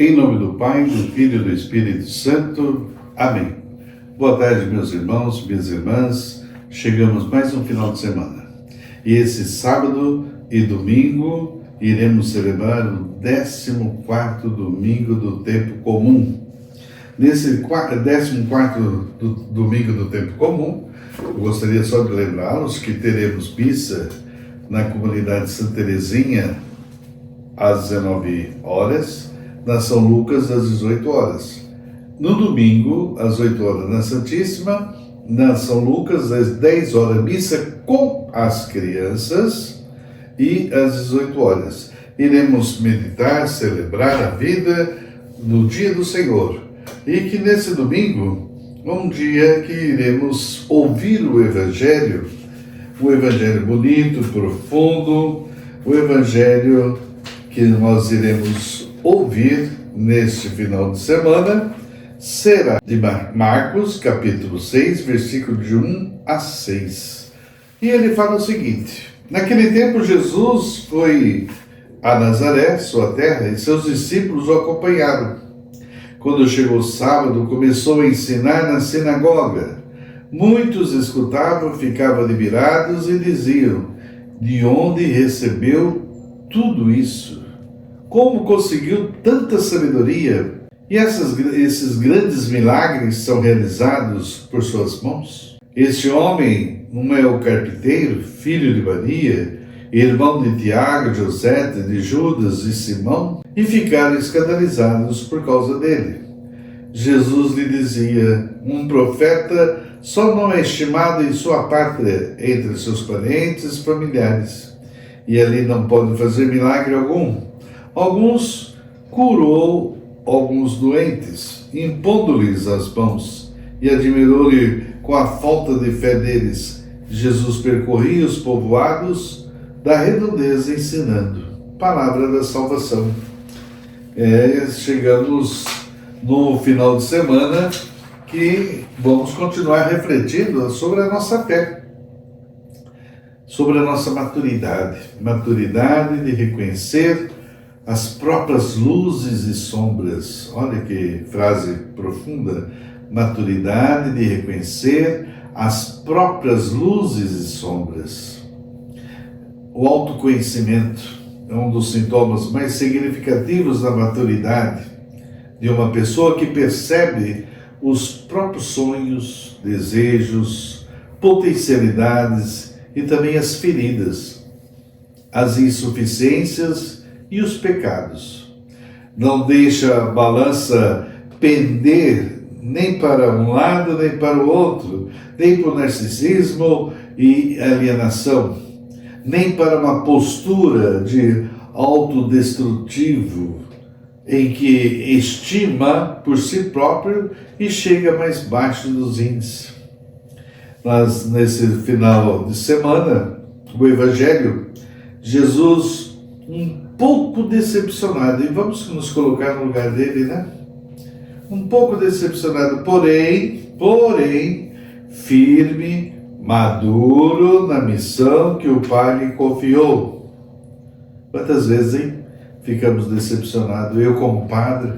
Em nome do Pai, do Filho e do Espírito Santo. Amém. Boa tarde, meus irmãos, minhas irmãs. Chegamos mais um final de semana. E esse sábado e domingo iremos celebrar o 14º domingo do tempo comum. Nesse 14º domingo do tempo comum, eu gostaria só de lembrá-los que teremos missa na comunidade Santa Teresinha às 19 horas, na São Lucas às 18 horas. No domingo, às 8 horas, na Santíssima, na São Lucas, às 10 horas, missa com as crianças, e às 18 horas. Iremos meditar, celebrar a vida no dia do Senhor. E que nesse domingo, um dia que iremos ouvir o Evangelho bonito, profundo, o Evangelho que nós iremos ouvir neste final de semana será de Marcos, capítulo 6, versículo de 1 a 6. E ele fala o seguinte: naquele tempo Jesus foi a Nazaré, sua terra, e seus discípulos o acompanharam. Quando chegou o sábado, começou a ensinar na sinagoga. Muitos escutavam, ficavam admirados e diziam: de onde recebeu tudo isso? Como conseguiu tanta sabedoria? E esses grandes milagres são realizados por suas mãos? Este homem não é o carpinteiro, filho de Maria, irmão de Tiago, de José, de Judas e Simão? E ficaram escandalizados por causa dele. Jesus lhe dizia: um profeta só não é estimado em sua pátria, entre seus parentes e familiares, e ali não pode fazer milagre algum. Alguns curou alguns doentes, impondo-lhes as mãos, e admirou-lhe com a falta de fé deles. Jesus percorria os povoados da redondeza ensinando. Palavra da salvação. Chegamos no final de semana que vamos continuar refletindo sobre a nossa fé, sobre a nossa maturidade de reconhecer as próprias luzes e sombras. Olha que frase profunda. Maturidade de reconhecer as próprias luzes e sombras. O autoconhecimento é um dos sintomas mais significativos da maturidade de uma pessoa que percebe os próprios sonhos, desejos, potencialidades e também as feridas, as insuficiências e os pecados. Não deixa a balança pender nem para um lado nem para o outro, nem para o narcisismo e alienação, nem para uma postura de autodestrutivo, em que estima por si próprio e chega mais baixo dos índices. Mas nesse final de semana, o Evangelho, Jesus um pouco decepcionado, e vamos nos colocar no lugar dele, né? Um pouco decepcionado, porém, firme, maduro na missão que o Pai lhe confiou. Quantas vezes, hein? Ficamos decepcionados, eu como padre,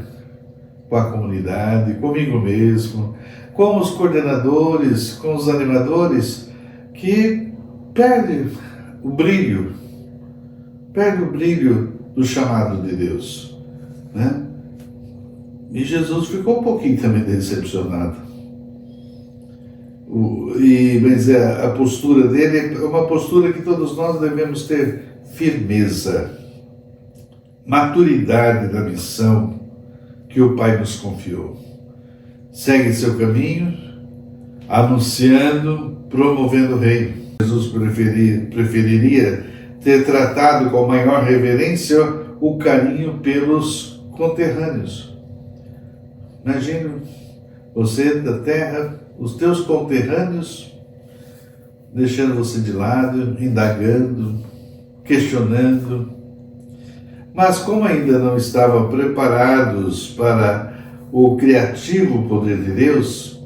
com a comunidade, comigo mesmo, com os coordenadores, com os animadores, que perde o brilho do chamado de Deus, né? E Jesus ficou um pouquinho também decepcionado. Mas a postura dele é uma postura que todos nós devemos ter: firmeza, maturidade da missão que o Pai nos confiou. Segue seu caminho, anunciando, promovendo o reino. Jesus preferiria ter tratado com maior reverência o carinho pelos conterrâneos. Imagina você da terra, os teus conterrâneos deixando você de lado, indagando, questionando. Mas como ainda não estavam preparados para o criativo poder de Deus,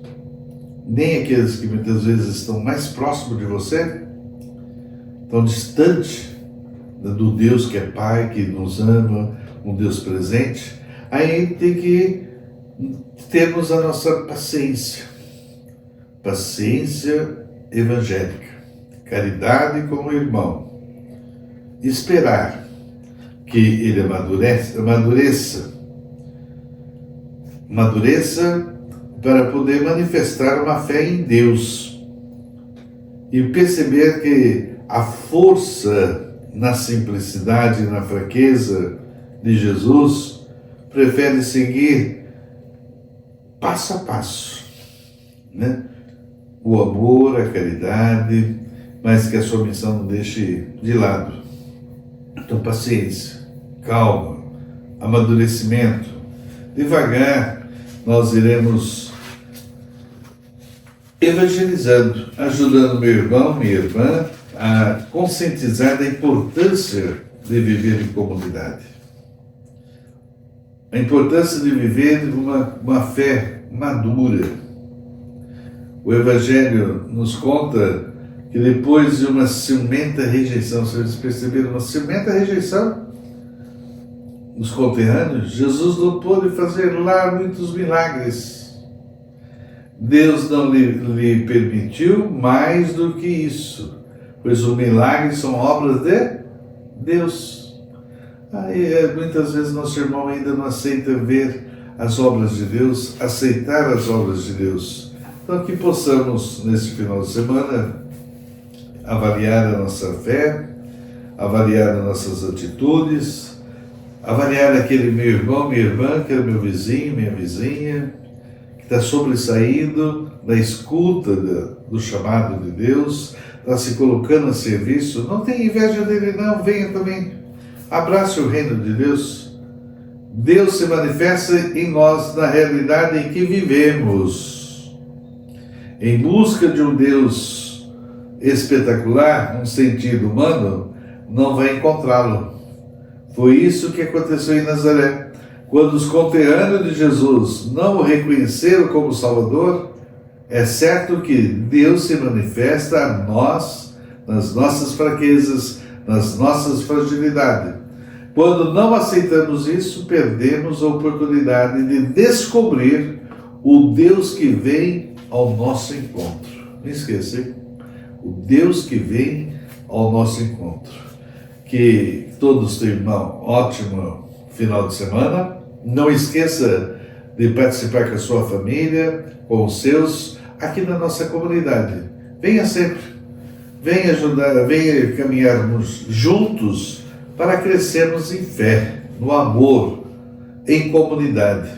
nem aqueles que muitas vezes estão mais próximos de você, tão distante do Deus que é Pai, que nos ama, um Deus presente, Aí tem que termos a nossa paciência evangélica, caridade com o irmão, esperar que ele amadureça para poder manifestar uma fé em Deus e perceber que a força na simplicidade e na fraqueza de Jesus prefere seguir passo a passo, né? O amor, a caridade, mas que a sua missão não deixe de lado. Então, paciência, calma, amadurecimento. Devagar, nós iremos evangelizando, ajudando meu irmão, minha irmã, a conscientizar da importância de viver em comunidade. A importância de viver uma fé madura. O Evangelho nos conta que depois de uma ciumenta rejeição, vocês perceberam, uma ciumenta rejeição dos conterrâneos, Jesus não pôde fazer lá muitos milagres. Deus não lhe permitiu mais do que isso, pois os milagres são obras de Deus. Aí muitas vezes nosso irmão ainda não aceita ver as obras de Deus, aceitar as obras de Deus. Então que possamos, nesse final de semana, avaliar a nossa fé, avaliar as nossas atitudes, avaliar aquele meu irmão, minha irmã, que era meu vizinho, minha vizinha, que está sobressaindo da escuta do chamado de Deus, está se colocando a serviço. Não tenha inveja dele não, venha também, abrace o reino de Deus. Deus se manifesta em nós na realidade em que vivemos. Em busca de um Deus espetacular, num sentido humano, não vai encontrá-lo. Foi isso que aconteceu em Nazaré. Quando os conterrâneos de Jesus não o reconheceram como Salvador, é certo que Deus se manifesta a nós, nas nossas fraquezas, nas nossas fragilidades. Quando não aceitamos isso, perdemos a oportunidade de descobrir o Deus que vem ao nosso encontro. Não esqueça, hein? O Deus que vem ao nosso encontro. Que todos tenham um ótimo final de semana. Não esqueça de participar com a sua família, com os seus, aqui na nossa comunidade. Venha sempre, venha ajudar, venha caminharmos juntos para crescermos em fé, no amor, em comunidade.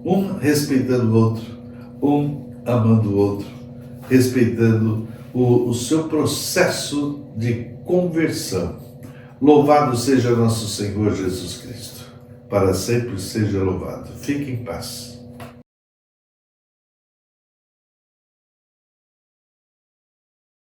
Um respeitando o outro, um amando o outro, respeitando o seu processo de conversão. Louvado seja nosso Senhor Jesus Cristo. Para sempre seja louvado. Fique em paz.